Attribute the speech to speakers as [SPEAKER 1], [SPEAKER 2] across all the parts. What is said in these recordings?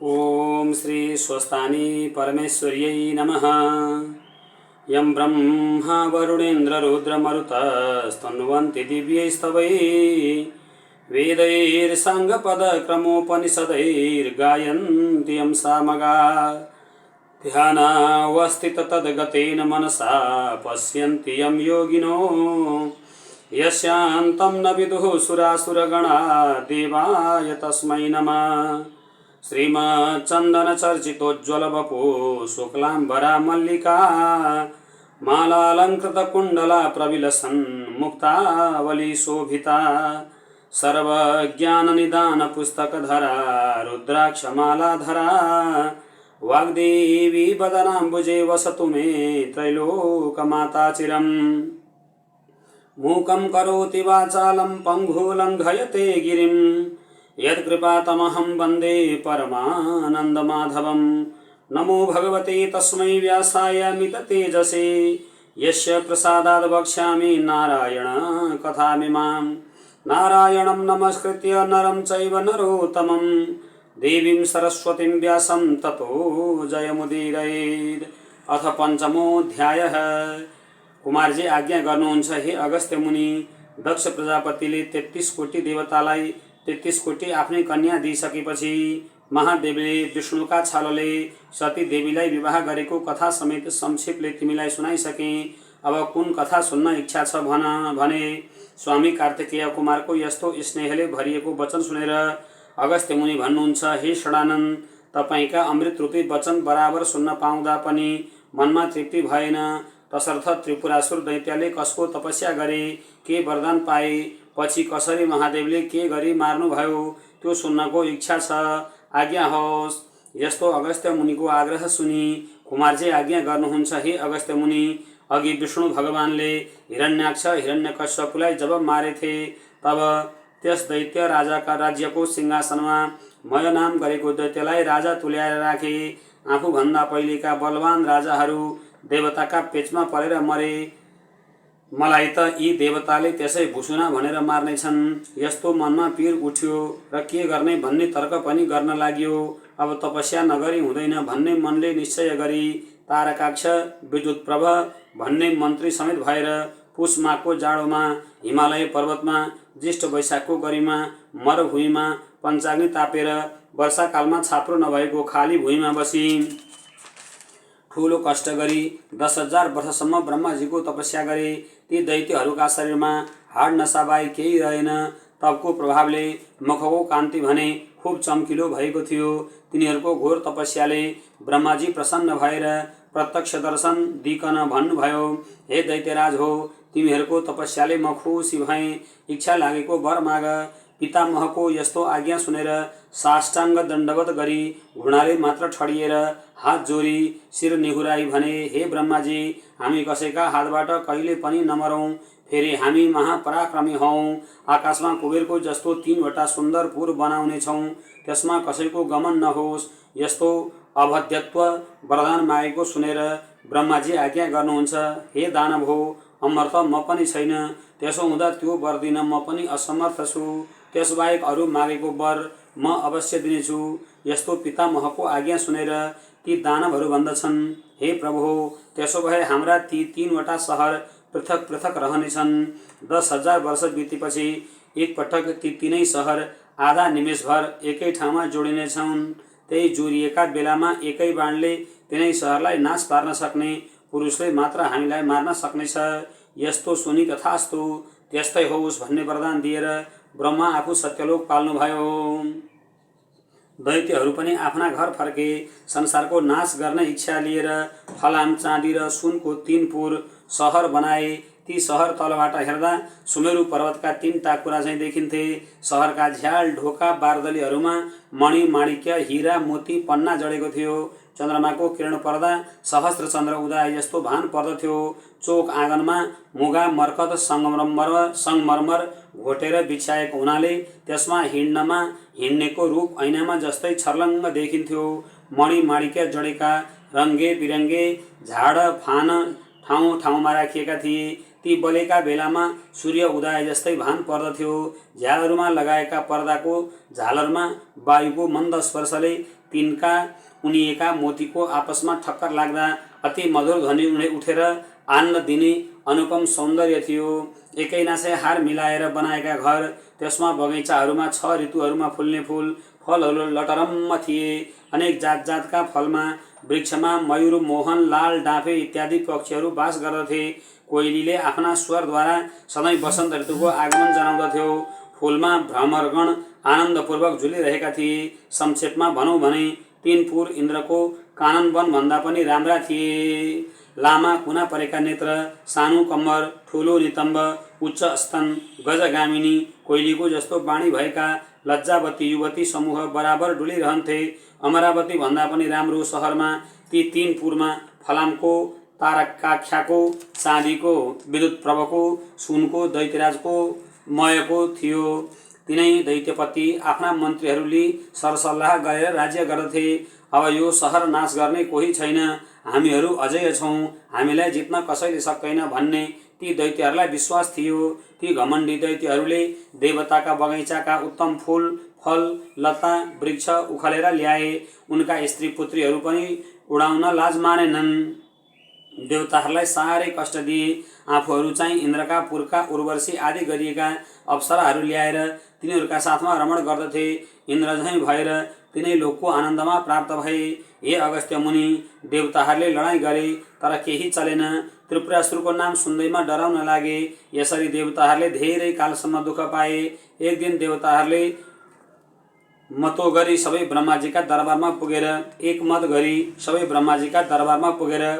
[SPEAKER 1] ओम श्री स्वस्तानी परमेश्वर्यै नमः। यं ब्रह्मा वरुणेन्द्र रुद्रमरुतस्तन्वन्ति दिव्यैस्तवैः वेदैर्साङ्गपदक्रमोपनिषदैर्गायन्ति यं सामगाः। ध्यानावस्थित तद्गतेन मनसा पश्यन्ति यं योगिनो यस्यान्तं न विदुः सुरासुरगणा देवाय तस्मै नमः। श्रीमच्चन्दनचर्चितोज्ज्वलवपु शुक्लाम्बरा मल्लिका मालालङ्कृतकुण्डला प्रविलसन् मुक्तावली शोभिता सर्वज्ञाननिदानपुस्तकधरा रुद्राक्षमालाधरा वाग्देवी वदनाम्बुजे वसतु मे त्रैलोकमाता चिरम्। मूकं करोति वाचालं पङ्गुलङ्घयते गिरिं यत्कृपातमहं वन्दे परमानन्दमाधवं। नमो भगवते तस्मै व्यासाय मिततेजसे यस्य प्रसादात् वक्ष्यामि नारायण कथामिमां। नारायणं नमस्कृत्य नरं चैव नरोत्तमं देवीं सरस्वतीं व्यासं ततो जयमुदीरयेत्। अथ पञ्चमोऽध्यायः। कुमारजी आज्ञा गर्नुहुन्छ हे अगस्त्य मुनि। दक्ष प्रजापतिले 33 कोटी देवतालाई 33 कोटी आफ्नै कन्या दिइसकेपछि महादेवले विष्णुका छलले सती देवीलाई विवाह गरेको कथा समेत संक्षेपले तिमीलाई सुनाइसके। अब कुन कथा सुन्न इच्छा छ भन भने। स्वामी कार्तिकेय कुमारको यस्तो स्नेहले भरिएको वचन सुनेर अगस्त्य मुनि भन्नुहुन्छ, हे षडानन, तपाईका अमृत रूपी वचन बराबर सुन्न पाउँदा पनि मनमा तृप्ति भएन। तसर्थ त्रिपुरासुर दैत्यले कसको तपस्या गरे, के वरदान पाए, पछि कसरी महादेवले के गरी मार्नुभयो त्यो सुन्नको इच्छा छ, आज्ञा होस्। यस्तो अगस्त्य मुनिको आग्रह सुनि कुमारजी आज्ञा गर्नुहुन्छ, हे अगस्त्य मुनि। अघि विष्णु भगवानले हिरण्याक्ष हिरण्यकश्यपलाई जब मारेथे तब त्यस दैत्य राजाका राज्यको सिंहासनमा मय नाम गरेको दैत्यलाई राजा तुल्याएर राखे। आफूभन्दा पहिलेका बलवान राजाहरू देवताका पेचमा परेर मरे। मलाई त यी देवताले त्यसै भुसुना भनेर मार्नेछन्। यस्तो मनमा पीर उठ्यो र के गर्ने भन्ने तर्क पनि गर्न लाग्यो। अब तपस्या नगरी हुँदैन भन्ने मनले निश्चय गरी तारकाक्ष विद्युत प्रभ भन्ने मन्त्री समेत भएर पुष माघको जाडोमा हिमालय पर्वतमा ज्येष्ठ वैशाखको गरिमा मरुभूमिमा पञ्चाग्नि तापेर वर्षाकालमा छाप्रो नभएको खाली भूमिमा बसी ठूलो कष्ट गरी 10,000 वर्षसम्म ब्रह्माजीको तपस्या गरे। ती दैत्यहरूका शरीरमा हाड नसा बाहेक केही रहेन। तपको प्रभावले मुखको कान्ति भने खूब चम्किलो भएको थियो। तिनीहरूको घोर तपस्याले ब्रह्माजी प्रसन्न भएर प्रत्यक्ष दर्शन दिकन भन्नुभयो, हे दैत्यराज हो, तिमीहरूको तपस्याले म खुसी भएँ। इच्छा लागेको वर माग। पितामहको यस्तो आज्ञा सुनेर साष्टाङ्ग दण्डवत गरी घुँडाले मात्र ठडिएर हात जोडी शिर निहुराई भने, हे ब्रह्माजी, हामी कसैका हातबाट कहिले पनि नमरौँ। फेरि हामी महापराक्रमी हौँ। आकाशमा कुबेरको जस्तो 3वटा सुन्दर पुर बनाउने छौँ। त्यसमा कसैको गमन नहोस्। यस्तो अभद्यत्व वरदान मागेको सुनेर ब्रह्माजी आज्ञा गर्नुहुन्छ, हे दानव हो, अमर त म पनि छैन। त्यसो हुँदा त्यो वर दिन म पनि असमर्थ छु। त्यसबाहेक अरू मागेको वर म अवश्य दिनेछु। यस्तो पितामहको आज्ञा सुनेर ती दानवहरू भन्दछन्, हे प्रभु, त्यसो भए हाम्रा ती 3वटा सहर पृथक पृथक रहनेछन्। 10,000 वर्ष बितेपछि एकपटक ती 3 सहर आधा निमेषभर एकै ठाउँमा जोडिनेछन्। त्यही जोडिएका बेलामा एकै बाणले तिनै सहरलाई नाश पार्न सक्ने पुरुषले मात्र हामीलाई मार्न सक्नेछ। यस्तो सुनि तथास्तु, त्यस्तै होस् भन्ने वरदान दिएर ब्रह्मा आफू सत्यलोक पाल्नुभयो। दैत्यहरू पनि आफ्ना घर फर्के। संसारको नाश गर्ने इच्छा लिएर फलाम चाँदी र सुनको 3 पुर सहर बनाए। ती सहर तलबाट हेर्दा सुमेरु पर्वतका 3 टाकुरा चाहिँ देखिन्थे। सहरका झ्याल ढोका बारदलीहरूमा मणि माणिक्य हिरा मोती पन्ना जडेको थियो। चन्द्रमाको किरण पर्दा सहस्त्र चन्द्र उदाए जस्तो भान पर्दथ्यो। चोक आँगनमा मुगा मर्कत सङ्गमरमर घोटेर बिछ्याएको हुनाले त्यसमा हिँड्नेको रूप ऐनामा जस्तै छर्लङ्ग देखिन्थ्यो। मणि माणिक्य जडेका रङ्गे बिरङ्गे झाड फान ठाउँ ठाउँमा राखिएका थिए। ती बलेका बेलामा सूर्य उदय जस्तै भान पर्दथ्यो। झ्यालहरूमा लगाएका पर्दाको झालरमा वायुको मन्द स्पर्शले तिनका उनिएका मोतीको आपसमा ठक्कर लाग्दा अति मधुर ध्वनि उठेर आनन्द दिने अनुपम सौन्दर्य थियो। एकै नासै हार मिलाएर बनाएका घर, त्यसमा बगैँचाहरूमा 6 ऋतुहरूमा फुल्ने फूल, फलहरू लटरम्म थिए। अनेक जात जातका फलमा वृक्षमा मयूर, मोहन, लाल डाँफे इत्यादि पक्षीहरू बास गर्दथे। कोइलीले आफ्ना स्वरद्वारा सधैँ वसन्त ऋतुको आगमन जनाउँदथ्यो। फूलमा भ्रमरगण आनन्दपूर्वक झुलिरहेका थिए। संक्षेपमा भनौँ भने 3 पुर इन्द्रको कानन वन भन्दा पनि राम्रा थिए। लामा कुना परेका नेत्र, सानो कम्मर, ठुलो नितम्ब, उच्च स्तन, गजगामिनी, कोइलीको जस्तो बाणी भएका लज्जावती युवती समूह बराबर डुलिरहन्थे। अमरावती भन्दा पनि राम्रो सहरमा ती 3 पुरमा फलामको, तारकाख्याको, चाँदीको, विद्युत प्रभको, सुनको, दैत्यराजको, मयको थियो। तिनै दैत्यपति आफ्ना मन्त्रीहरूले सरसल्लाह गरेर राज्य गर्दथे। अब यो सहर नाश गर्ने कोही छैन, हामीहरू अझै छौँ, हामीलाई जित्न कसैले सक्दैन भन्ने ती दैत्यहरूलाई विश्वास थियो। ती घमण्डी दैत्यहरूले देवताका बगैँचाका उत्तम फूल, फल, लता, वृक्ष उखलेर ल्याए। उनका स्त्री पुत्रीहरू पनि उडाउन लाज मानेनन्। देवताहरूलाई साह्रै कष्ट दिए। आफूहरू चाहिँ इन्द्रका पुरका उर्वशी आदि गरिएका अप्सराहरू ल्याएर तिनीहरूका साथमा रमण गर्दथे। इन्द्र झैँ भएर तिनै लोकको आनन्दमा प्राप्त भए। हे अगस्त्य मुनि, देवताहरूले लडाईँ गरे तर केही चलेन। त्रिपुरासुरको नाम सुन्दैमा डराउन लागे। यसरी देवताहरूले धेरै कालसम्म दुःख पाए। एक दिन देवताहरूले मतो गरी सबै ब्रह्माजीका दरबारमा पुगेर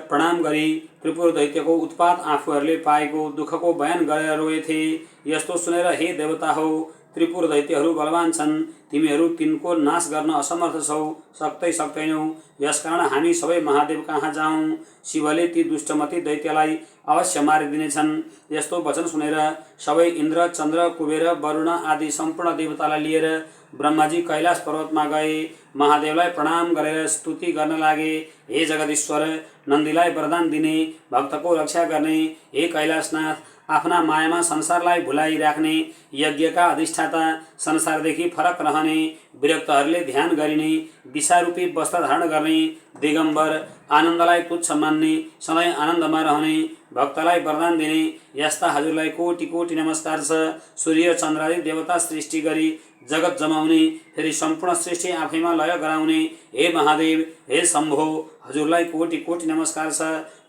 [SPEAKER 1] प्रणाम गरी त्रिपुर दैत्यको उत्पात, आफूहरूले पाएको दुःखको बयान गरेर रोएथे। यस्तो सुनेर, हे देवता हो, त्रिपुर दैत्यहरू बलवान छन्, तिमीहरू तिनको नाश गर्न असमर्थ छौ, सक्दैनौ। यसकारण हामी सबै महादेव कहाँ जाउँ। शिवले ती दुष्टमती दैत्यलाई अवश्य मारिदिनेछन्। यस्तो वचन सुनेर सबै इन्द्र, चन्द्र, कुबेर, वरुण आदि सम्पूर्ण देवतालाई लिएर ब्रह्माजी कैलाश पर्वतमा गए। महादेवलाई प्रणाम गरेर स्तुति गर्न लागे। हे जगदीश्वर, नन्दीलाई वरदान दिने, भक्तको रक्षा गर्ने, हे कैलाशनाथ, आफ्ना मायामा संसारलाई भुलाइराख्ने, यज्ञका अधिष्ठाता, संसारदेखि फरक रहने, विरक्तहरूले ध्यान गरिने, दिशारूपी वस्त्र धारण गर्ने, दिगम्बर, आनन्दलाई तुच्छ मान्ने, सधैँ आनन्दमा रहने, भक्तलाई वरदान दिने, यस्ता हजुरलाई कोटि कोटि नमस्कार छ। सूर्य चन्द्रादि देवता सृष्टि गरी जगत जमाउने, फेरि सम्पूर्ण सृष्टि आफैमा लय गराउने हे महादेव, हे शम्भो, हजुरलाई कोटि कोटि नमस्कार छ।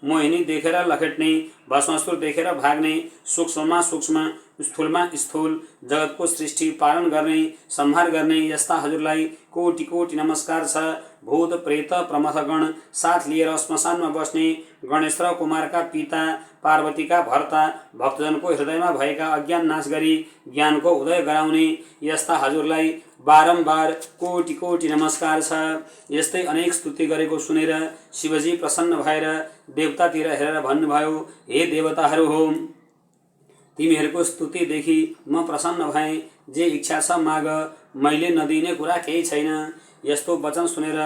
[SPEAKER 1] मोहिनी देखेर लखेट्ने, भस्मासुर देखेर भाग्ने, सूक्ष्ममा सूक्ष्म, स्थूलमा स्थूल, जगतको सृष्टि पालन गर्ने, संहार गर्ने यस्ता हजुरलाई कोटि कोटि नमस्कार छ। भूत प्रेत प्रमथगण साथ लिएर श्मशानमा बस्ने, गणेश र कुमारका पिता, पार्वतीका भर्ता, भक्तजनको हृदयमा भएका अज्ञान नाश गरी ज्ञानको उदय गराउने यस्ता हजुरलाई बारम्बार कोटि कोटि नमस्कार छ। यस्तै अनेक स्तुति गरेको सुनेर शिवजी प्रसन्न भएर देवतातिर हेरेर भन्नुभयो, हे देवताहरू हो, तिमीहरूको स्तुतिदेखि म प्रसन्न भएँ। जे इच्छा छ माग, मैले नदिने कुरा केही छैन। यस्तो वचन सुनेर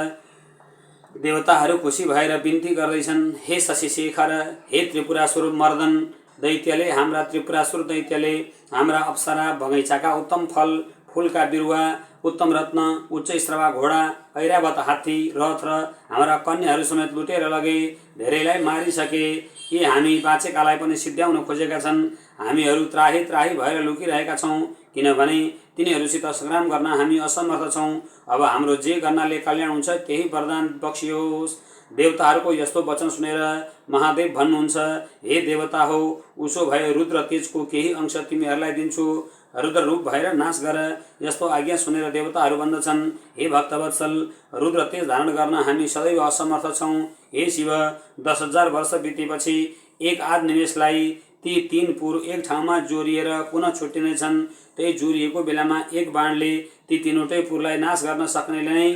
[SPEAKER 1] देवताहरू खुसी भएर बिन्ती गर्दैछन्, हे शशिशेखर, हे त्रिपुरासुर मर्दन दैत्यले, हाम्रा त्रिपुरासुर दैत्यले हाम्रा अप्सरा, बगैँचाका उत्तम फल फूलका बिरुवा, उत्तम रत्न, उच्च श्रवा घोडा, ऐरावत हात्ती, रथ र हाम्रा कन्याहरू समेत लुटेर लगे। धेरैलाई मारिसके। यी हामी बाँचेकालाई पनि सिद्ध्याउन खोजेका छन्। हामीहरू त्राही त्राही भएर लुकिरहेका छौँ, किनभने तिनीहरूसित संग्राम गर्न हामी असमर्थ छौँ। अब हाम्रो जे गर्नाले कल्याण हुन्छ त्यही वरदान बक्सियोस्। देवताहरूको यस्तो वचन सुनेर महादेव भन्नुहुन्छ, हे देवता हो, उसो भए रुद्र तेजको केही अंश तिमीहरूलाई दिन्छु, रुद्र रूप भएर नाश गर। यस्तो आज्ञा सुनेर देवताहरू भन्दछन्, हे भक्तवत्सल, रुद्र तेज धारण गर्न हामी सदैव असमर्थ छौँ। हे शिव, 10,000 वर्ष बितेपछि एक आध निमेषलाई ती 3 पुर एक ठाउँमा जोडिएर पुनः छुट्टिनेछन्। त्यही जोडिएको बेलामा एक बाणले ती 3वटै पुरलाई नाश गर्न सक्नेले नै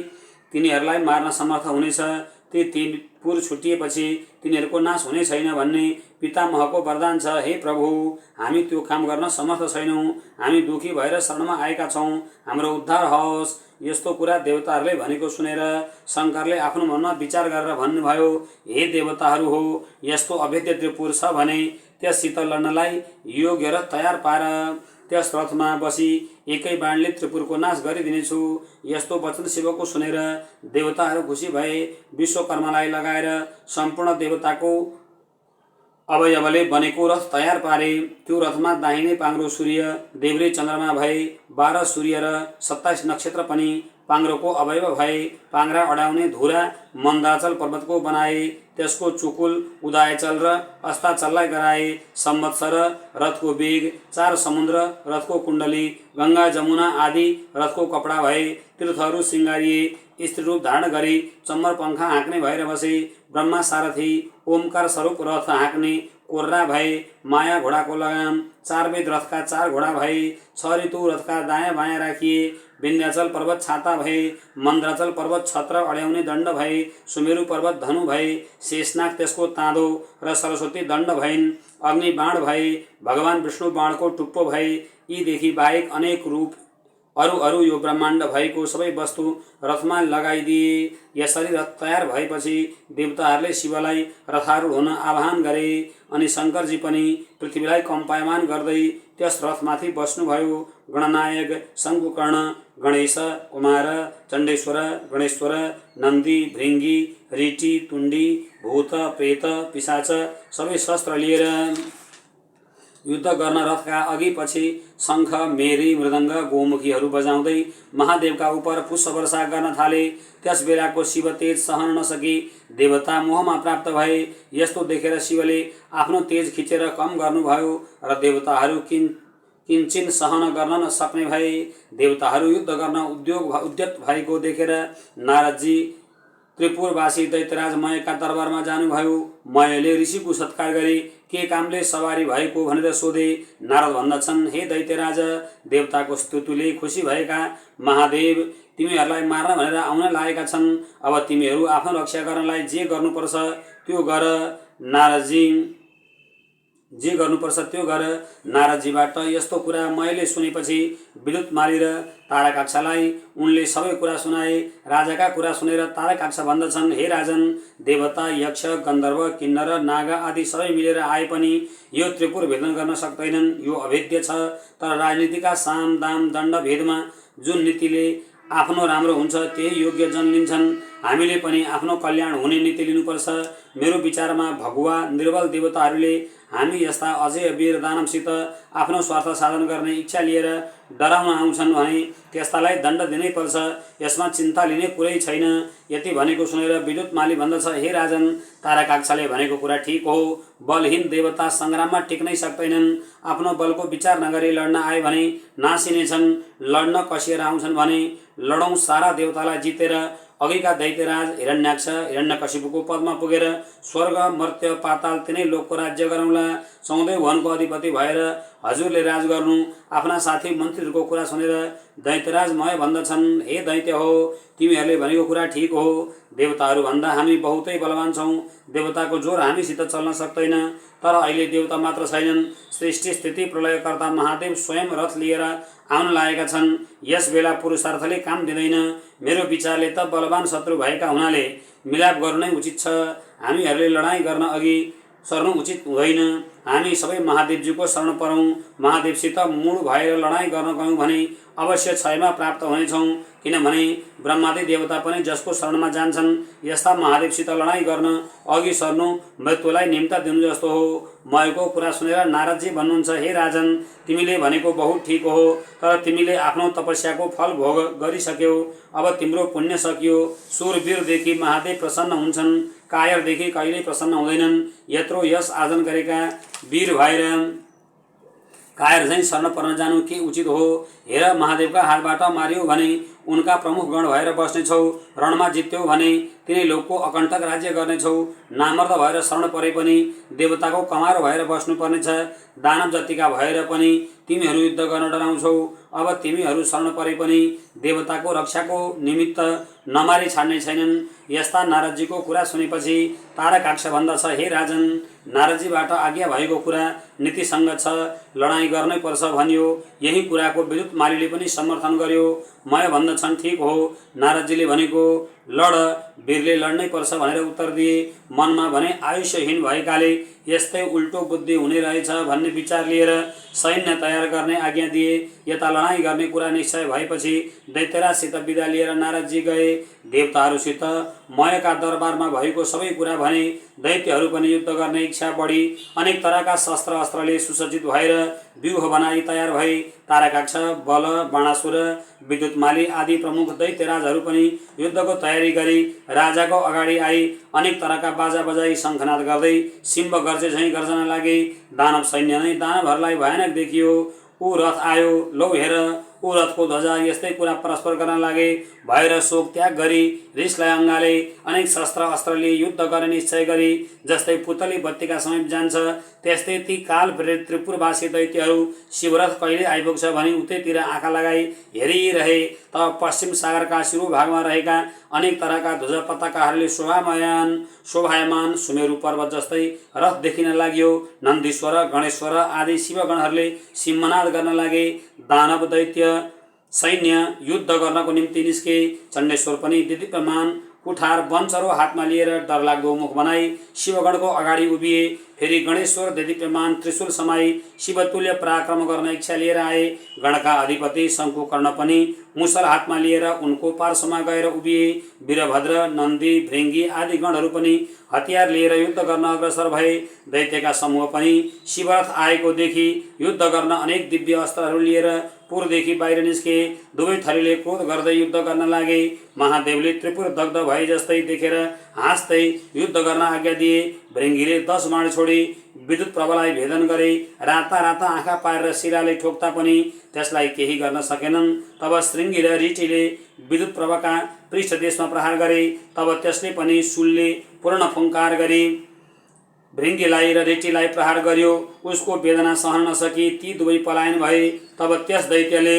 [SPEAKER 1] तिनीहरूलाई मार्न समर्थ हुनेछ। ती 3 पुर छुटिएपछि तिनीहरूको नाश हुने छैन भन्ने पितामहको वरदान छ। हे प्रभु, हामी त्यो काम गर्न समर्थ छैनौँ। हामी दुखी भएर शरणमा आएका छौँ, हाम्रो उद्धार होस्। यस्तो कुरा देवताहरूले भनेको सुनेर शङ्करले आफ्नो मनमा विचार गरेर भन्नुभयो, हे देवताहरू हो, यस्तो अभेद्य त्रिपुर छ भने त्यससित लड्नलाई योग्य र तयार पार। त्यस रथमा बसी एकै बाणले त्रिपुरको नाश गरिदिनेछु। यस्तो वचन शिवको सुनेर देवताहरू खुसी भए। विश्वकर्मालाई लगाएर सम्पूर्ण देवताको अवयवले बनेको रथ तयार पारे। त्यो रथमा दाहिने पाङ्रो सूर्य, देब्रे चन्द्रमा भए, 12 सूर्य र 27 नक्षत्र पनि पाङ्रोको अवयव भए। पाङ्रा अडाउने धुरा मन्दाचल पर्वतको बनाए। त्यसको चुकुल उदायचल र अस्ताचललाई गराए। संवत्सर रथको बेग, 4 समुद्र रथको कुण्डली, गङ्गा जमुना आदि रथको कपडा भए। तीर्थहरू सिँगारिए, स्त्री रूप धारण गरी चम्मर पङ्खा हाँक्ने भएर बसे। ब्रह्मा सारथी, ओमकार स्वरूप रथ हाँक्ने कोर्रा भए। माया घोडाको लगाम, 4 वेद रथका 4 घोडा भए। 6 ऋतु रथका दायाँ बायाँ राखिए। विन्ध्याचल पर्वत छाता भए। मन्द्राचल पर्वत छत्र अड्याउने दण्ड भए। सुमेरु पर्वत धनु भए। शेषनाग त्यसको ताँदो र सरस्वती दण्ड भइन्। अग्नि बाण भए। भगवान विष्णु बाणको टुप्पो भए। यीदेखि बाहेक अनेक रूप अरू यो ब्रह्माण्ड भएको सबै वस्तु रथमा लगाइदिए। यसरी रथ तयार भएपछि देवताहरूले शिवलाई रथारूढ हुन आह्वान गरे। अनि शङ्करजी पनि पृथ्वीलाई कम्पायमान गर्दै त्यस रथमाथि बस्नुभयो। गणनायक शङ्कुकर्ण, गणेश, कुमार, चण्डेश्वर, गणेश्वर, नन्दी, भृङ्गी, ऋटी, तुण्डी, भूत, प्रेत, पिशाच सबै शस्त्र लिएर युद्ध गर्न रथका अघि पछि शङ्ख, मेरी, मृदङ्ग, गोमुखीहरू बजाउँदै महादेवका उप पुष्प वर्षा गर्न थाले। त्यस बेलाको शिव तेज सहन नसकी देवता मोहमा प्राप्त भए। यस्तो देखेर शिवले आफ्नो तेज खिचेर कम गर्नुभयो र देवताहरू किञ्चिन सहन गर्न नसक्ने भए। देवताहरू युद्ध गर्न उद्यत भएको देखेर नारदजी त्रिपुरवासी दैत्यराज मयका दरबारमा जानुभयो। मयले ऋषिको सत्कार गरी के कामले सवारी भएको भनेर सोधे। नारद भन्दछन्, हे दैत्यराज, देवताको स्तुतिले खुसी भएका महादेव तिमीहरूलाई मार्न भनेर आउन लागेका छन्। अब तिमीहरू आफ्नो रक्षा गर्नलाई जे गर्नुपर्छ त्यो गर। नारदजीबाट यस्तो कुरा मैले सुनेपछि विद्युतमाली र तारकाक्षलाई उनले सबै कुरा सुनाए। राजाका कुरा सुनेर तारकाक्ष भन्दछन्, हे राजन, देवता, यक्ष, गन्धर्व, किन्नर, नागा आदि सबै मिलेर आए पनि यो त्रिपुर भेदन गर्न सक्दैनन्। यो अभेद्य छ। तर राजनीतिका साम दाम दण्ड भेदमा जुन नीतिले आफ्नो राम्रो हुन्छ त्यही योग्य जन लिन्छन्। हामीले पनि आफ्नो कल्याण हुने नीति लिनुपर्छ। मेरो विचारमा भगुवा निर्बल देवताहरूले हामी यस्ता अझै वीर दानवसित आफ्नो स्वार्थ साधन गर्ने इच्छा लिएर डराउन आउँछन् भने त्यस्तालाई दण्ड दिनै पर्छ। यसमा चिन्ता लिने कुरै छैन। यति भनेको सुनेर विद्युतमाली भन्दछ, हे राजन, तारकाक्षले भनेको कुरा ठिक हो। बलहीन देवता सङ्ग्राममा टिक्नै सक्दैनन्। आफ्नो बलको विचार नगरी लड्न आए भने नासिनेछन्। लड्न कसिएर आउँछन् भने लडौँ। सारा देवतालाई जितेर अघिका दैत्यराज हिरण्याक्ष, हिरण्यकशिपुको पदमा पुगेर स्वर्ग, मर्त्य, पाताल तिनै लोकको राज्य गरौँला। 14 भुवनको अधिपति भएर हजुरले राज गर्नु। आफ्ना साथी मन्त्रीहरूको कुरा सुनेर दैत्यराज मय भन्दछन्, हे दैत्य हो, तिमीहरूले भनेको कुरा ठिक हो। देवताहरू भन्दा हामी बहुतै बलवान छौँ। देवताको जोर हामीसित चल्न सक्दैन। तर अहिले देवता मात्र छैनन्। सृष्टि स्थिति प्रलयकर्ता महादेव स्वयं रथ लिएर आउन लागेका छन्। यस बेला पुरुषार्थले काम दिँदैन। मेरो विचारले त बलवान शत्रु भएका हुनाले मिलाप गर्नु नै उचित छ। हामीहरूले लडाईँ गर्न अघि सर्नु उचित हुँदैन। हामी सबै महादेवजीको शरण परौँ। महादेवसित मूढ भएर लडाईँ गर्न गयौँ भने अवश्य क्षयमा प्राप्त हुनेछौँ। किनभने ब्रह्मादि देवता पनि जसको शरणमा जान्छन् यस्ता महादेवसित लडाईँ गर्न अघि सर्नु मृत्युलाई निम्ता दिनु जस्तो हो। मयको कुरा सुनेर नारदजी भन्नुहुन्छ, हे राजन, तिमीले भनेको बहुत ठिक हो। तर तिमीले आफ्नो तपस्याको फल भोग गरिसक्यौ। अब तिम्रो पुण्य सकियो। सुरवीरदेखि महादेव प्रसन्न हुन्छन्। कायरदेखि कहिल्यै प्रसन्न हुँदैनन्। यत्रो यश आर्जन गरेका वीर भएर कायर झैँ शरण पर्न जानु के उचित हो? हेर, महादेवका हातबाट मारियो भने उनका प्रमुख गण भएर बस्नेछौ। रणमा जित्यौ भने तिनै लोकको अकण्टक राज्य गर्नेछौ। नामर्द भएर शरण परे पनि देवताको कमारो भएर बस्नुपर्नेछ। दानव जातिका भएर पनि तिमीहरू युद्ध गर्न डराउँछौ। अब तिमीहरू शरण परे पनि देवताको रक्षाको निमित्त नमारी छाड्ने छैनन्। यस्ता नारदजीको कुरा सुनेपछि तारकाक्ष भन्दछ, हे राजन, नारदजीबाट आज्ञा भएको कुरा नीतिसङ्गत छ, लडाईँ गर्नै पर्छ भनियो। यही कुराको विद्युत मालीले पनि समर्थन गर्यो। मय भन्दछन्, ठिक हो, नारदजीले भनेको लड, वीरले लड्नै पर्छ भनेर उत्तर दिए। मनमा भने आयुष्यहीन भएकाले यस्तै उल्टो बुद्धि हुने रहेछ भन्ने विचार लिएर सैन्य तयार गर्ने आज्ञा दिए। यता लडाईँ गर्ने कुरा निश्चय भएपछि दैत्यराजसित बिदा लिएर नारदजी गए। देवताहरूसित मयका दरबारमा भएको सबै कुरा भने। दैत्यहरू पनि युद्ध गर्ने इच्छा बढी अनेक तरहका शस्त्र अस्त्रले सुसज्जित भएर व्यूह बनाई तयार भए। तारकाक्ष, बल, बाणासुर, विद्युतमाली आदि प्रमुख दैत्यराजहरू पनि युद्धको तयारी गरी राजाको अगाडि आई अनेक तरहका बाजा बजाई शङ्खनाद गर्दै सिम्ब गर्जे झैँ गर्जना लागे। दानव सैन्य नै दानवहरूलाई भयानक देखियो। ऊ रथ आयो, लौ हेर, ऊ रथको ध्वजा, यस्तै कुरा परस्पर गर्न लागे। भएर शोक त्याग गरी रिसलाई अङ्गाले अनेक शस्त्र अस्त्रले युद्ध गर्ने निश्चय गरी। जस्तै पुतली बत्तीका समीप जान्छ त्यस्तै ती काल प्रेरित त्रिपुरवासी दैत्यहरू शिवरथ कहिले आइपुग्छ भनी उतैतिर आँखा लगाई हेरिरहे। तब पश्चिम सागरका शिरो भागमा रहेका अनेक तरहका ध्वजा पताकाहरूले शोभायमान सुमेरु पर्वत जस्तै रथ देखिन लाग्यो। नन्दीश्वर, गणेश्वर आदि शिवगणहरूले सिंहनाद गर्न लागे। दानव दैत्य सैन्य युद्ध गर्नको निम्ति निस्के। चण्डेश्वर पनि दिदीप्यमान कुठार वञ्चरो हातमा लिएर डरलाग्दो मुख बनाई शिवगणको अगाडि उभिए। फेरि गणेश्वर दिदीप्यमान त्रिशूल समाई शिवतुल्य पराक्रम गर्न इच्छा लिएर आए। गणका अधिपति शङ्कुकर्ण पनि मुसल हातमा लिएर उनको पार्श्वमा गएर उभिए। वीरभद्र, नन्दी, भृङ्गी आदि गणहरू पनि हतियार लिएर युद्ध गर्न अग्रसर भए। दैत्यका समूह पनि शिवरथ आएको देखि युद्ध गर्न अनेक दिव्य अस्त्रहरू लिएर पुरदेखि बाहिर निस्के। दुवै थरीले क्रोध गर्दै युद्ध गर्न लागे। महादेवले त्रिपुर दग्ध भए जस्तै देखेर हाँस्दै युद्ध गर्न आज्ञा दिए। भृङ्गीले 10 बाण छोडी विद्युत प्रभालाई भेदन गरे। राता राता आँखा पारेर शिराले ठोक्दा पनि त्यसलाई केही गर्न सकेनन्। तब श्रृङ्गी र रीटिले विद्युत प्रभाका पृष्ठदेशमा प्रहार गरे। तब त्यसले पनि शूलले पूर्ण फुङ्कार गरी भृङ्गीलाई र रीटिलाई प्रहार गर्यो। उसको वेदना सहन नसकी ती दुवै पलायन भए। तब त्यस दैत्यले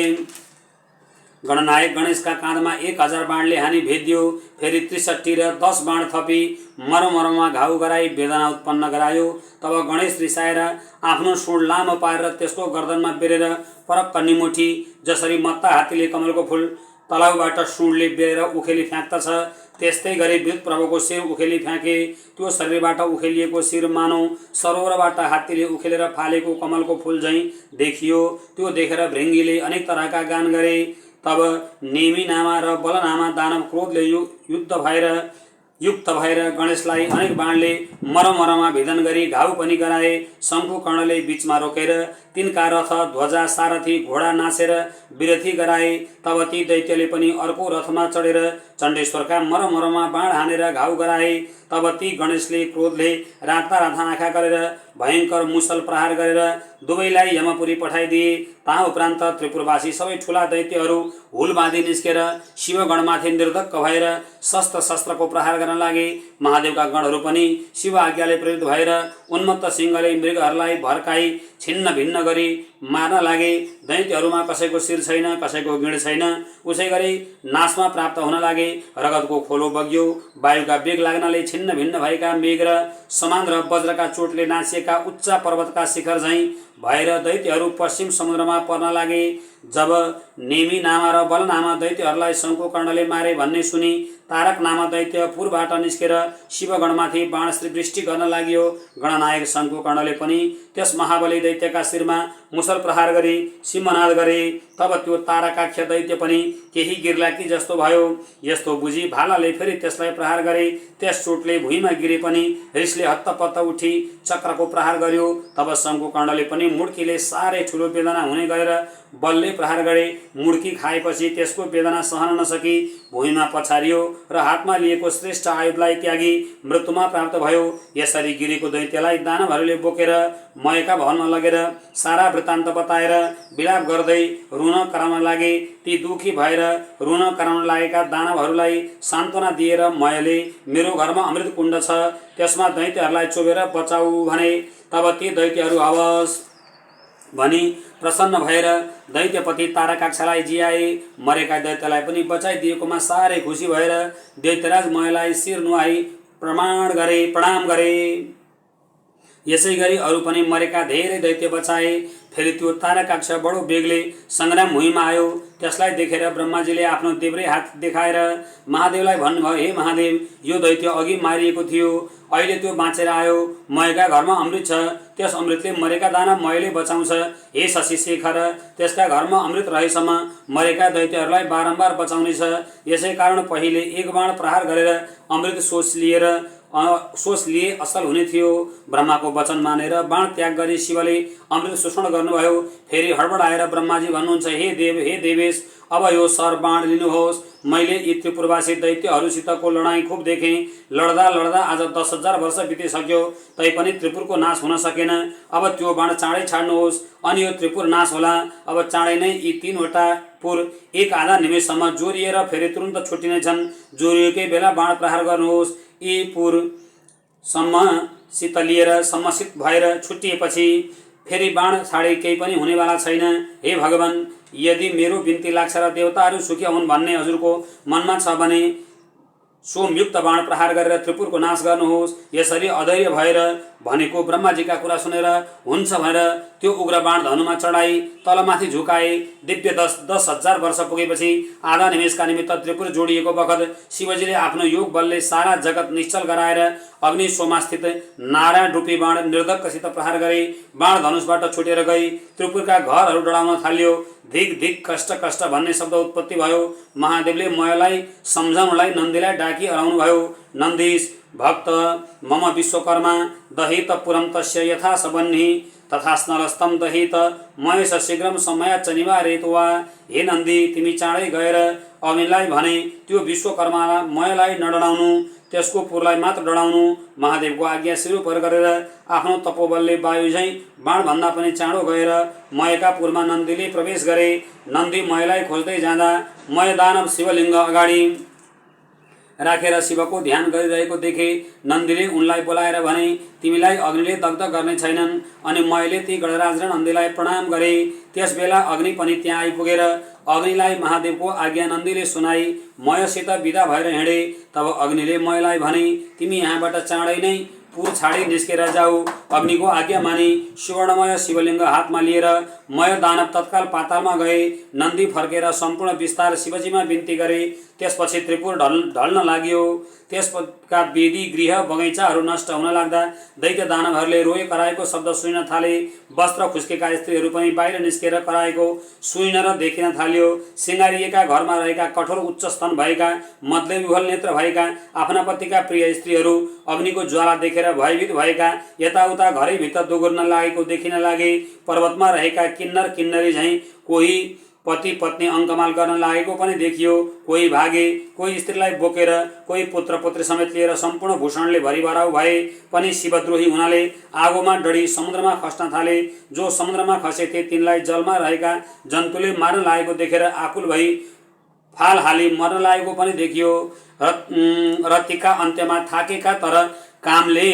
[SPEAKER 1] गणनायक गणेशका काँधमा 1000 बाणले हानी भेदियो। फेरि 63 र 10 बाण थपी मरमरमा घाउ गराई वेदना उत्पन्न गरायो। तब गणेश रिसाएर आफ्नो सुँड लामो पारेर त्यसको गर्दनमा बेरेर परक्क निमुठी, जसरी मत्ता हात्तीले कमलको फूल तलाउबाट सुँडले बेरेर उखेली फ्याँक्दछ त्यस्तै गरी विद्युत प्रभुको शिर उखेली फ्याँके। त्यो शरीरबाट उखेलिएको शिर मानौ सरोवरबाट हात्तीले उखेलेर फालेको कमलको फूल झैँ देखियो। त्यो देखेर भृङ्गीले अनेक तरहका गान गरे। तब नेमी नामा र बल नामा दानव क्रोधले युक्त भएर गणेशलाई अनेक बाणले मरमरमा भेदन गरी घाउ पनि गराए। शङ्कुकर्णले बीचमा रोकेर तिनका रथ, ध्वजा, सारथी, घोडा नाचेर विरथी गराए। तब ती दैत्यले पनि अर्को रथमा चढेर चण्डेश्वरका मरमरमा बाण हानेर घाउ गराए। तब ती गणेशले क्रोधले राता राता आँखा गरेर भयङ्कर मुसल प्रहार गरेर दुवैलाई यमपुरी पठाइदिए। ता उपरान्त त्रिपुरवासी सबै ठुला दैत्यहरू हुल बाँधी निस्केर शिवगणमाथि निर्धक्क भएर शस्त्र शस्त्रको प्रहार गर्न लागे। महादेवका गणहरू पनि शिव आज्ञाले प्रेरित भएर उन्मत्त सिंहले मृगहरूलाई भर्काई छिन्न भिन्न गरी मार्न लागे। दैत्यहरूमा कसैको शिर छैन, कसैको गिँड छैन। उसै गरी नाशमा प्राप्त हुन लागे। रगतको खोलो बग्यो। वायुका वेग लाग्नाले छिन्न भिन्न भएका मेघ र समान र वज्रका चोटले नाचिएका उच्च पर्वतका शिखर झैँ भएर दैत्यहरू पश्चिम समुद्रमा पर्न लागे। जब नेमी नामा र बल नामा दैत्यहरूलाई शङ्कुकर्णले मारे भन्ने सुनि तारक नामा दैत्य पूर्वबाट निस्केर शिवगणमाथि बाणश्री वृष्टि गर्न लाग्यो। गणनायक शङ्कुकर्णले पनि त्यस महाबली दैत्यका शिरमा मुसल प्रहार गरी सिंहनाद गरे। तब त्यो तारकाक्ष दैत्य पनि केही गिर्ला कि जस्तो भयो। यस्तो बुझी भालाले फेरि त्यसलाई प्रहार गरे। त्यस चोटले भुइँमा गिरे पनि रिसले हत्तपत्त उठी चक्रको प्रहार गर्यो। तब शङ्कुकर्णले पनि मुड्कीले साह्रै ठुलो वेदना हुने गरेर बलले प्रहार गरे। मुड्की खाएपछि त्यसको वेदना सहन नसकी भुइँमा पछारियो र हातमा लिएको श्रेष्ठ आयुधलाई त्यागी मृत्युमा प्राप्त भयो। यसरी गिरेको दैत्यलाई दानवहरूले बोकेर मयका भवनमा लगेर सारा वृत्तान्त बताएर विलाप गर्दै रुन कराउन लागे। ती दुखी भएर रुन कराउन लागेका दानवहरूलाई सान्त्वना दिएर मयले मेरो घरमा अमृत कुण्ड छ, त्यसमा दैत्यहरूलाई चोबेर बचाऊ भने। तब ती दैत्यहरू हवस् भनी प्रसन्न भएर दैत्यपति तारकाक्षलाई जियाए। मरेका दैत्यलाई पनि बचाइदिएकोमा साह्रै खुसी भएर दैत्यराज मयलाई शिर नुहाई प्रणाम गरे। यसै गरी अरू पनि मरेका धेरै दैत्य बचाए। फेरि त्यो तारकाक्ष बडो बेगले संग्राम भूमिमा आयो। त्यसलाई देखेर ब्रह्माजीले आफ्नो देब्रे हात देखाएर महादेवलाई भन्नुभयो, हे महादेव, यो दैत्य अघि मारिएको थियो, अहिले त्यो बाँचेर आयो। मयका घरमा अमृत छ, त्यस अमृतले मरेका दानव मयले बचाउँछ। हे शशि शेखर, त्यसका घरमा अमृत रहेसम्म मरेका दैत्यहरूलाई बारम्बार बचाउनेछ। यसै कारण पहिले एक बाण प्रहार गरेर अमृत सोच लिए असल हुने थियो। ब्रह्माको वचन मानेर बाण त्याग गरी शिवले अमृत शोषण गर्नुभयो। फेरि हडबडाएर ब्रह्माजी भन्नुहुन्छ, हे देवेश, अब यो सर बाण लिनुहोस्। मैले यी त्रिपुरवासी दैत्यहरूसितको लडाईँ खुब देखेँ। लड्दा लड्दा आज 10,000 वर्ष बितिसक्यो, तैपनि त्रिपुरको नाश हुन सकेन। अब त्यो बाण चाँडै छाड्नुहोस्, अनि यो त्रिपुर नाश होला। अब चाँडै नै यी 3वटा पुर एक आधा निमेषसम्म जोरिएर फेरि तुरुन्त छुट्टिनेछन्। जोरिएकै बेला बाण प्रहार गर्नुहोस्। यी पुर सम्मसित भएर छुट्टिएपछि फेरि बाण छाडे केही पनि हुनेवाला छैन। हे भगवान, यदि मेरो बिन्ती लाग्छ र देवताहरू सुखी हुन् भन्ने हजुरको मनमा छ भने सोमयुक्त बाण प्रहार गरेर त्रिपुरको नाश गर्नुहोस्। यसरी अधैर्य भएर भनेको ब्रह्माजीका कुरा सुनेर हुन्छ भनेर त्यो उग्र बाण धनुमा चढाई तलमाथि झुकाए। दिव्य 10,000 वर्ष पुगेपछि आधा निमेषका निमित्त त्रिपुर जोडिएको बखत शिवजीले आफ्नो योग बलले सारा जगत निश्चल गराएर अग्नि सोमास्थित नारायण रूपी बाण निर्धक्कसित प्रहार गरे। बाण धनुषबाट छुटेर गई त्रिपुरका घरहरू डढाउन थाल्यो। धिक धिक कष्ट कष्ट भन्ने शब्द उत्पत्ति भयो। महादेवले मयलाई सम्झाउनलाई नन्दीलाई डाकी हराउनु भयो। नन्दीश भक्त मम विश्वकर्मा दहित पुरम तस्य यथा सबन्हि तथा स्नरस्तम दहित महेश शीघ्रम समयाच्च निवारेत वा। हे नन्दी, तिमी चाँडै गएर अग्निलाई भने त्यो विश्वकर्मालाई मयलाई नडराउनु, त्यसको पुरलाई मात्र डढाउनु। महादेवको आज्ञा सिरुपर गरेर आफ्नो तपोबलले वायु झैं बाणभन्दा पनि चाँडो गएर मयका पुरमा नन्दीले प्रवेश गरे। नन्दी मयलाई खोज्दै जाँदा मय दानव शिवलिङ्ग अगाडि राखेर शिवको ध्यान गरिरहेको देखे। नन्दीले उनलाई बोलाएर भने, तिमीलाई अग्निले दग्ध गर्ने छैनन्। अनि मयले ती गणराज र नन्दीलाई प्रणाम गरे। त्यसबेला अग्नि पनि त्यहाँ आइपुगेर अग्निलाई महादेवको आज्ञा नन्दीले सुनाई मयसित विदा भएर हिँडे। तब अग्निले मयलाई भने, तिमी यहाँबाट चाँडै नै पुर छाडी निस्केर जाऊ। अग्निको आज्ञा मानी सुवर्णमय शिवलिङ्ग हातमा लिएर मय दानव तत्काल पातालमा गए। नन्दी फर्केर सम्पूर्ण विस्तार शिवजीमा बिन्ती गरे। त्यसपछि त्रिपुर ढल्न लाग्यो। त्यसका वेदी गृह बगैँचाहरू नष्ट हुन लाग्दा दैत्य दानवहरूले रोए कराएको शब्द सुनिन थाले। वस्त्र खुस्केका स्त्रीहरू पनि बाहिर निस्केर कराएको सुनिन र देखिन थाल्यो। सिँगारिएका घरमा रहेका कठोर उच्च स्तन भएका मदले विह्वल नेत्र भएका आफ्ना पतिका प्रिय स्त्रीहरू अग्निको ज्वाला देखेर भयभीत भएका यताउता घरैभित्र दोगुर्न लागेको देखिन लागे। पर्वतमा रहेका किन्नर किन्नरी झैं कोही पति पत्नी अङ्कमाल गर्न लागेको पनि देखियो। कोही भागे, कोही स्त्रीलाई बोकेर, कोही पुत्र पुत्री समेत लिएर सम्पूर्ण भूषणले भरिभराउ भए पनि शिवद्रोही हुनाले आगोमा डढी समुद्रमा खस्न थाले। जो समुद्रमा खसेथे तिनलाई जलमा रहेका जन्तुले मार्न लागेको देखेर आकुल भई फाल हाली मर्न लागेको पनि देखियो। रतिका अन्त्यमा थाकेका तर कामले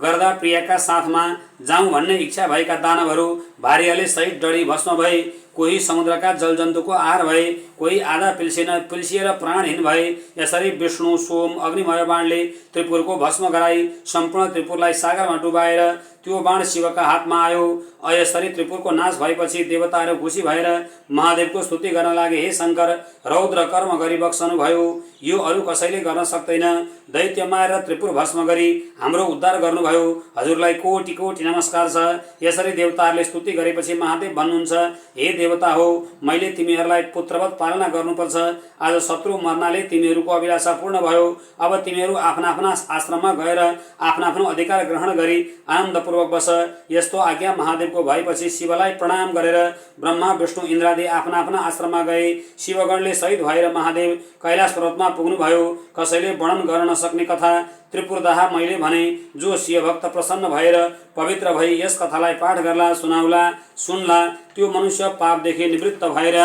[SPEAKER 1] गर्दा प्रियका साथमा जाउँ भन्ने इच्छा भएका दानवहरू भारियाले सहित डढी भस्म भए। कोही समुद्रका जलजन्तुको आहार भए, कोही आधा पिल्सिएर प्राणहीन भए। यसरी विष्णु सोम अग्निमय बाणले त्रिपुरको भस्म गराई सम्पूर्ण त्रिपुरलाई सागरमा डुबाएर त्यो बाण शिवका हातमा आयो। यसरी त्रिपुरको नाश भएपछि देवताहरू खुसी भएर महादेवको स्तुति गर्न लागे। हे शङ्कर, रौद्र कर्म गरी बक्सनु भयो, यो अरू कसैले गर्न सक्दैन। दैत्य मारेर त्रिपुर भस्म गरी हाम्रो उद्धार गर्नुभयो, हजुरलाई कोटि कोटि नमस्कार छ। यसरी देवताहरूले स्तुति गरेपछि महादेव भन्नुहुन्छ, हे देवता हो, मैले तिमीहरूलाई पुत्रवत पालना गर्नुपर्छ। आज शत्रु मर्नाले तिमीहरूको अभिलाषा पूर्ण भयो। अब तिमीहरू आफ्ना आफ्ना आश्रममा गएर आफ्ना आफ्नो अधिकार ग्रहण गरी आनन्दपूर्वक बस। यस्तो आज्ञा महादेवको भएपछि शिवलाई प्रणाम गरेर ब्रह्मा विष्णु इन्द्रादि आफ्ना आफ्ना आश्रममा गए। शिवगणले शहीद भएर महादेव कैलाश पर्वतमा पुग्नुभयो। कसैले वर्णन गर्न नसक्ने कथा त्रिपुरदाह मैले भने जो शिव भक्त प्रसन्न भएर पवित्र भई यस कथालाई पाठ गर्ला सुनाउला सुन्ला त्यो मनुष्य पापदेखि निवृत्त भएर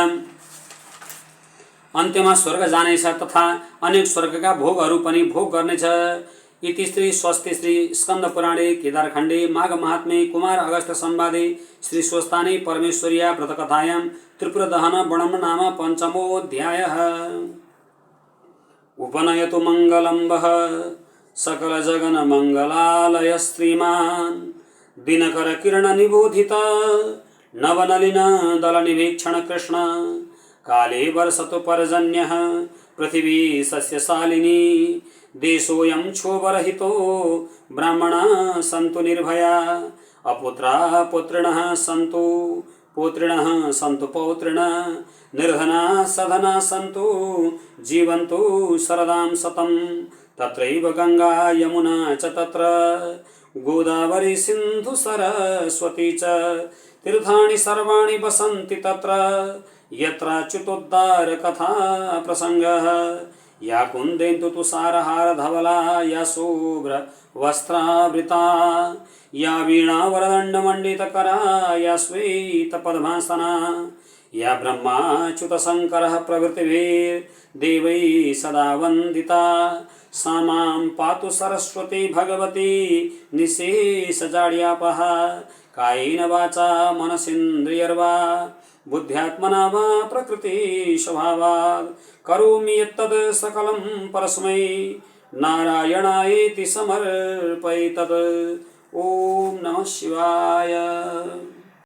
[SPEAKER 1] अन्त्यमा स्वर्ग जानेछ तथा अनेक स्वर्गका भोगहरू पनि भोग गर्नेछ। इति श्री स्वस्ति श्री स्कंद पुराणे केदारखण्डे माघ महात्म्ये कुमार अगस्त संवादे श्री स्वस्ताने परमेश्वर्या व्रतकथायां त्रिपुरदहन वर्णन नाम पंचमोऽध्यायः। उपनयतु मंगलम्बः सकल जगन मंगलालय श्रीमान दिनकर किरण निबोधित नवनलिन दल निवीक्षण कृष्ण काले वर्षतु पर्जन्यः पृथिवी सस्यशालिनी देशोऽयं क्षोभरहितो ब्राह्मणाः सन्तु निर्भया अपुत्रा पुत्रिणः सन्तु पौत्रिणः सन्तु पौत्रिणः निर्धनाः सधनाः सन्तु जीवन्तु शरदां शतं तत्रैव गंगा यमुना च तत्र गोदावरी सिन्धु सरस्वती च तीर्थानि सर्वाणि वसन्ति तत्र यत्राच्युतोद्धार कथा प्रसंगः या कुन्देन्दु तुषारहार धवला या शुभ्र वस्त्रावृता या वीणा वरदंड मंडितकरा या श्वेत पद्मासना या ब्रह्माच्युत शंकरः प्रभृतिभिर्देवैः सदा वंदिता सा मां पातु सरस्वती भगवती निशेषजाड्यापः कायेन वाचा मनसेन्द्रियर्वा बुद्ध्यात्मना वा प्रकृति स्वभावात् करोमि यत्तद् सकलं परस्मै नारायणायेति समर्पयेत्। ओम नमः शिवाय।